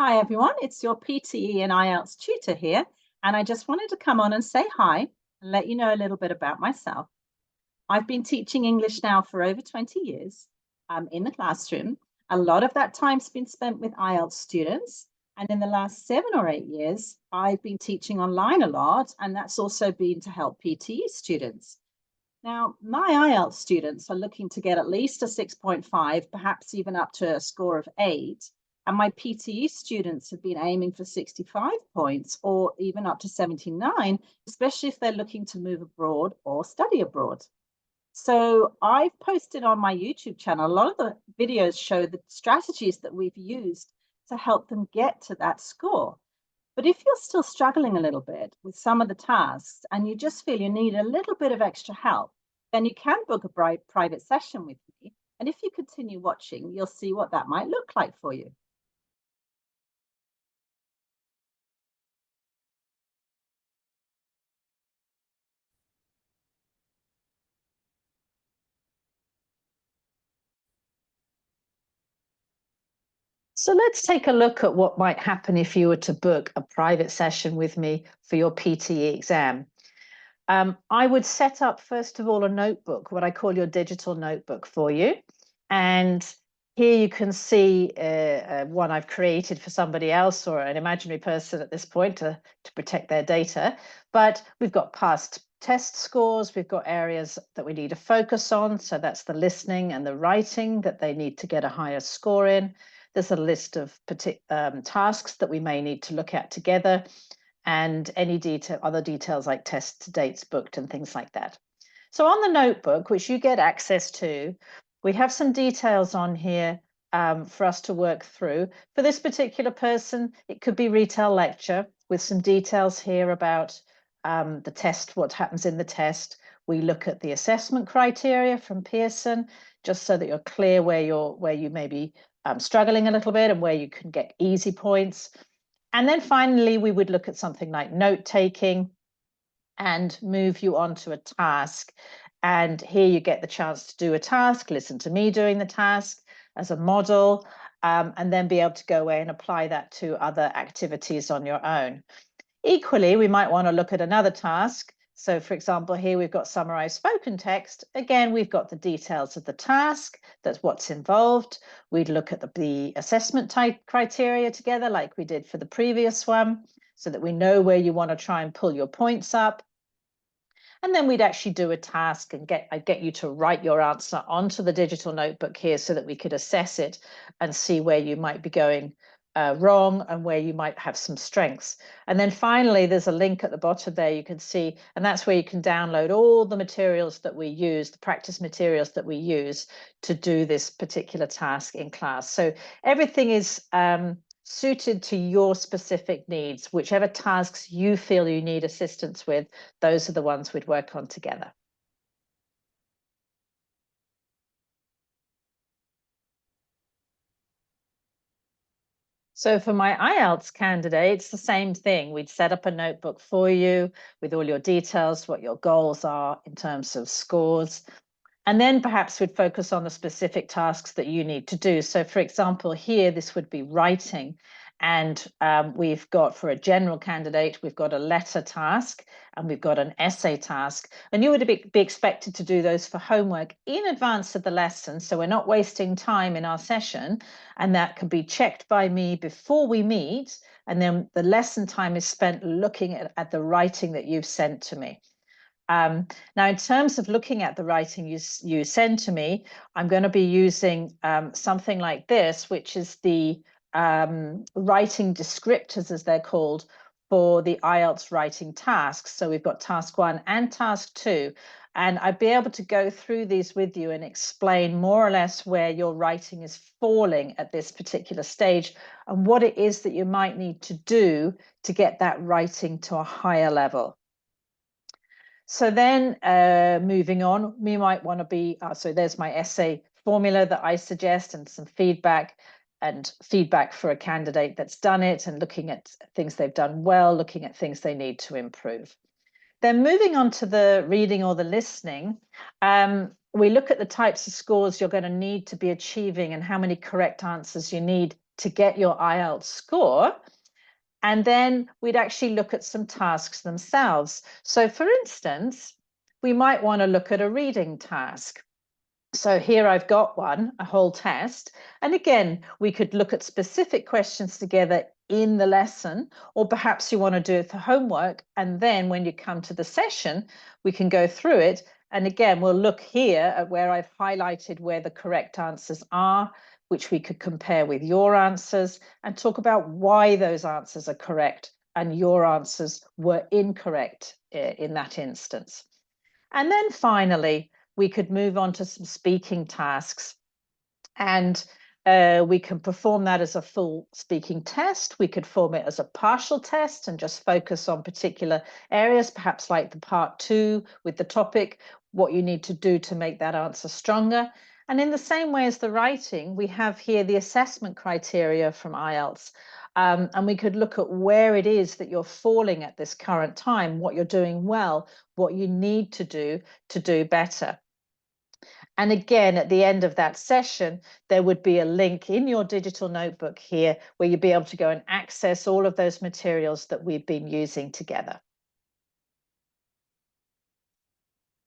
Hi everyone, it's your PTE and IELTS tutor here, and I just wanted to come on and say hi and let you know a little bit about myself. I've been teaching English now for over 20 years in the classroom. A lot of that time's been spent with IELTS students, and in the last 7 or 8 years, I've been teaching online a lot, and that's also been to help PTE students. Now, my IELTS students are looking to get at least a 6.5, perhaps even up to a score of 8. And my PTE students have been aiming for 65 points or even up to 79, especially if they're looking to move abroad or study abroad. So I've posted on my YouTube channel, a lot of the videos show the strategies that we've used to help them get to that score. But if you're still struggling a little bit with some of the tasks and you just feel you need a little bit of extra help, then you can book a private session with me. And if you continue watching, you'll see what that might look like for you. So let's take a look at what might happen if you were to book a private session with me for your PTE exam. I would set up, first of all, a notebook, what I call your digital notebook for you. And here you can see one I've created for somebody else or an imaginary person at this point to protect their data. But we've got past test scores, we've got areas that we need to focus on. So that's the listening and the writing that they need to get a higher score in. There's a list of tasks that we may need to look at together and any other details like test dates booked and things like that. So on the notebook, which you get access to, we have some details on here for us to work through. For this particular person, it could be retail lecture with some details here about the test, what happens in the test. We look at the assessment criteria from Pearson, just so that you're clear where you may be struggling a little bit and where you can get easy points. And then finally, we would look at something like note-taking and move you on to a task. And here you get the chance to do a task, listen to me doing the task as a model, and then be able to go away and apply that to other activities on your own. Equally, we might want to look at another task. So for example, here we've got summarized spoken text. Again, we've got the details of the task, that's what's involved. We'd look at the assessment type criteria together like we did for the previous one, so that we know where you want to try and pull your points up. And then we'd actually do a task and I'd get you to write your answer onto the digital notebook here so that we could assess it and see where you might be going wrong and where you might have some strengths. And then finally, there's a link at the bottom there you can see, and that's where you can download all the materials that we use, the practice materials that we use to do this particular task in class. So everything is suited to your specific needs. Whichever tasks you feel you need assistance with, those are the ones we'd work on together. So for my IELTS candidate, it's the same thing. We'd set up a notebook for you with all your details, what your goals are in terms of scores. And then perhaps we'd focus on the specific tasks that you need to do. So for example, here, this would be writing. And we've got, for a general candidate, we've got a letter task and we've got an essay task. And you would be expected to do those for homework in advance of the lesson. So we're not wasting time in our session. And that can be checked by me before we meet. And then the lesson time is spent looking at the writing that you've sent to me. Now, in terms of looking at the writing you send to me, I'm going to be using something like this, which is the writing descriptors, as they're called, for the IELTS writing tasks. So we've got task 1 and task 2. And I'd be able to go through these with you and explain more or less where your writing is falling at this particular stage and what it is that you might need to do to get that writing to a higher level. So then moving on, we might want to be, so there's my essay formula that I suggest and some feedback for a candidate that's done it and looking at things they've done well, looking at things they need to improve. Then moving on to the reading or the listening, we look at the types of scores you're going to need to be achieving and how many correct answers you need to get your IELTS score. And then we'd actually look at some tasks themselves. So for instance, we might want to look at a reading task. So here I've got one, a whole test. And again, we could look at specific questions together in the lesson, or perhaps you want to do it for homework. And then when you come to the session, we can go through it. And again, we'll look here at where I've highlighted where the correct answers are, which we could compare with your answers and talk about why those answers are correct and your answers were incorrect in that instance. And then finally, we could move on to some speaking tasks. And we can perform that as a full speaking test. We could form it as a partial test and just focus on particular areas, perhaps like the part 2 with the topic, what you need to do to make that answer stronger. And in the same way as the writing, we have here the assessment criteria from IELTS. And we could look at where it is that you're falling at this current time, what you're doing well, what you need to do better. And again, at the end of that session, there would be a link in your digital notebook here where you'd be able to go and access all of those materials that we've been using together.